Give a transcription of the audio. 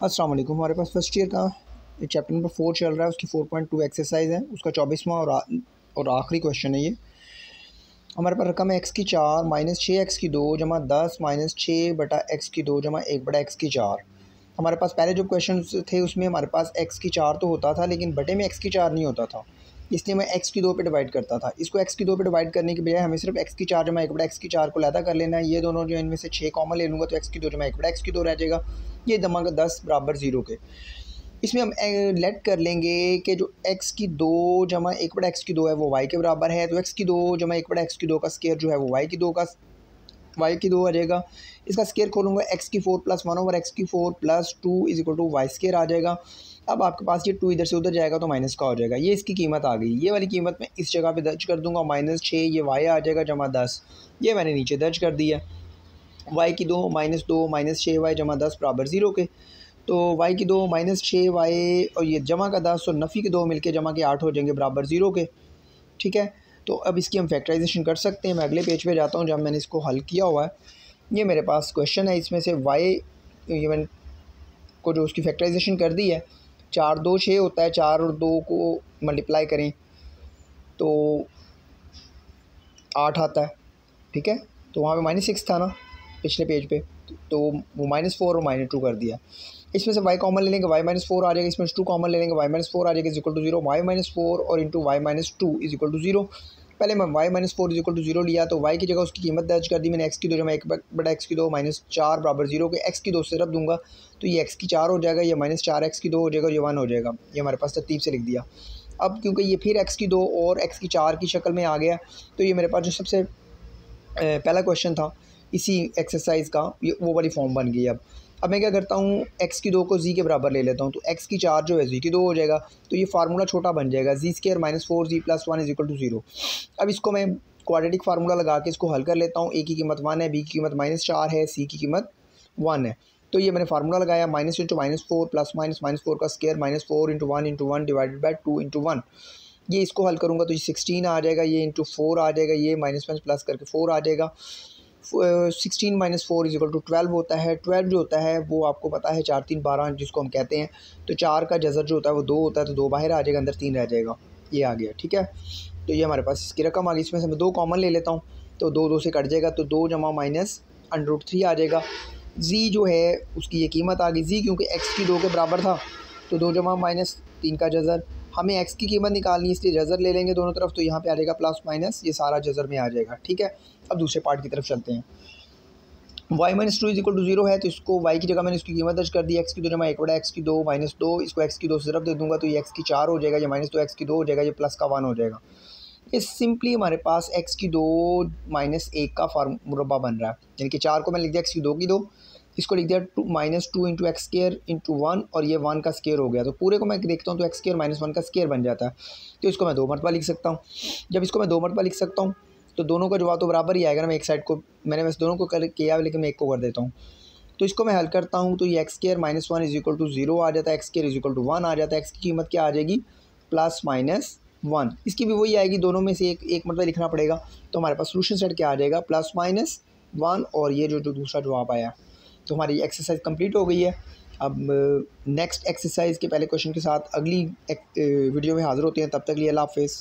अस्सलाम वालेकुम। हमारे पास फर्स्ट ईयर का चैप्टर नंबर 4 चल रहा है, उसकी 4.2 एक्सरसाइज है, उसका 24वां और आखिरी क्वेश्चन है ये। हमारे पास रकम है एक्स की 4 माइनस 6 एक्स की 2 जमा 10 माइनस 6 बटा एक्स की 2 जमा 1 बटा एक्स की 4। हमारे पास पहले जो क्वेश्चन थे उसमें हमारे पास एक्स की 4 तो होता था, लेकिन बटे में एक्स की 4 नहीं होता था, इसलिए मैं एक्स की 2 पे डिवाइड करता था। इसको एक्स की 2 पे डिवाइड करने के बजाय हमें सिर्फ एक्स की 4 जमा 1 बटा एक्स की 4 को लैदा कर लेना है। ये दोनों जो इनमें से 6 कॉमन ले लूँगा तो एक्स की 2 जमा 1 बटा एक्स की 2 रह जाएगा। ये जमा 10 बराबर 0 के। इसमें हम लेट कर लेंगे कि जो एक्स की 2 जमा 1 बटा एक्स की 2 है वो वाई के बराबर है, तो एक्स की 2 जमा 1 बटा एक्स की 2 का स्केयर जो है वो वाई की 2 आ जाएगा। इसका स्केयर खोलूँगा एक्स की 4 प्लस 1 ओवर एक्स की 4 plus 2 is equal to y square आ जाएगा। अब आपके पास ये 2 इधर से उधर जाएगा तो माइनस का हो जाएगा। ये इसकी कीमत आ गई। ये वाली कीमत मैं इस जगह पे दर्ज कर दूंगा, -6 ये वाई आ जाएगा जमा 10, ये मैंने नीचे दर्ज कर दिया। वाई की 2 माइनस 6 वाई जमा 10 बराबर 0 के। तो वाई की 2 -6 वाई और ये जमा का 10 और नफ़ी के 2 मिलके जमा के 8 हो जाएंगे बराबर 0 के। ठीक है, तो अब इसकी हम फैक्टराइजेशन कर सकते हैं। मैं अगले पेज पे जाता हूँ जब मैंने इसको हल किया हुआ है। ये मेरे पास क्वेश्चन है, इसमें से वाई ये मैंने को जो उसकी फैक्टराइजेशन कर दी है। 4 2 6 होता है, 4 और 2 को मल्टीप्लाई करें तो 8 आता है। ठीक है, तो वहाँ पे -6 था ना पिछले पेज पे, तो वो -4 और -2 कर दिया। इसमें से y कॉमन ले लेंगे, y -4 आ जाएगा, इसमें 2 कॉमन ले लेंगे, y -4 आ जाएगा इज इक्वल टू 0, y -4 और into y -2 is equal to 0। पहले मैं y -4 इज इक्वल टू 0 लिया, तो y की जगह उसकी कीमत दर्ज कर दी मैंने x की 2 जमा 1 बटा x की 2 -4 बराबर 0 के। x की 2 से रब दूंगा तो ये x की 4 हो जाएगा, ये -4 x की 2 हो जाएगा, ये 1 हो जाएगा। ये हमारे पास तरतीब से लिख दिया। अब क्योंकि ये फिर x की 2 और x की 4 की शक्ल में आ गया, तो ये मेरे पास जो सबसे पहला क्वेश्चन था इसी एक्सरसाइज का, ये वो वाली फॉर्म बन गई। अब मैं क्या करता हूँ, x की 2 को z के बराबर ले लेता हूँ, तो x की 4 जो है z की 2 हो जाएगा, तो ये फार्मूला छोटा बन जाएगा, z square -4z plus 1 is equal to 0। अब इसको मैं क्वाड्रेटिक फार्मूला लगा के इसको हल कर लेता हूँ। a की कीमत 1 है, b की कीमत -4 है, c की कीमत 1 है। तो ये मैंने फार्मूला लगाया, माइनस इंटू -4 प्लस -4 का square -4 into 1 divided by 2 into 1। ये इसको हल करूँगा तो ये 16 आ जाएगा, ये इंटू 4 आ जाएगा, ये माइनस प्लस करके 4 आ जाएगा। 16 - 4 इज इक्वल टू 12 होता है। 12 जो होता है वो आपको पता है 4 3 12 जिसको हम कहते हैं। तो 4 का जज़र जो होता है वो 2 होता है, तो 2 बाहर आ जाएगा, अंदर 3 रह जाएगा। ये आ गया। ठीक है, तो ये हमारे पास इसकी रकम आ गई। इसमें से मैं 2 कॉमन ले लेता हूँ, तो 2 2 से कट जाएगा, तो 2 जमा -√3 आ जाएगा। जी जो है उसकी ये कीमत आ गई। जी क्योंकि x की 2 के बराबर था, तो 2 जमा -3 का जज़र। हमें x की कीमत निकालनी है, इसलिए जज़र ले लेंगे दोनों तरफ, तो यहाँ पे आ जाएगा प्लस माइनस, ये सारा जज़र में आ जाएगा। ठीक है, अब दूसरे पार्ट की तरफ चलते हैं। y -2 इज इक्वल टू 0 है, तो इसको y की जगह मैंने इसकी कीमत दर्ज कर दी, x की 2 जमा 1 बटा x की 2 -2, इसको x की 2 से तरफ दे दूंगा तो ये x की 4 हो जाएगा, ये -2 x की 2 हो जाएगा, ये प्लस का 1 हो जाएगा। ये सिंपली हमारे पास x की 2 -1 का मुरब्बा बन रहा है, यानी कि 4 को मैंने लिख दिया x की 2 की 2, इसको लिख दिया -2 इंटू एक्स स्केयर इंटू 1, और ये 1 का स्केयर हो गया। तो पूरे को मैं देखता हूँ तो एक्स स्केयर -1 का स्केयर बन जाता है, तो इसको मैं 2 मरतबा लिख सकता हूँ। जब इसको मैं 2 मरतबा लिख सकता हूँ तो दोनों का जवाब तो बराबर ही आएगा ना। मैं एक साइड को मैंने वैसे दोनों को किया, लेकिन मैं एक को कर देता हूँ। तो इसको मैं हल करता हूँ तो ये x square -1 is equal to 0 आ जाता है, x square is equal to 1 आ जाता है। एक्स की कीमत क्या आ जाएगी, +-1। इसकी भी वही आएगी, दोनों में से एक मतलब लिखना पड़ेगा। तो हमारे पास सोल्यूशन सेट क्या आ जाएगा, +-1 और ये जो दूसरा जवाब आया। तो हमारी एक्सरसाइज कंप्लीट हो गई है। अब नेक्स्ट एक्सरसाइज के पहले क्वेश्चन के साथ अगली वीडियो में हाज़िर होते हैं। तब तक लिए अल्लाह हाफ़िज़।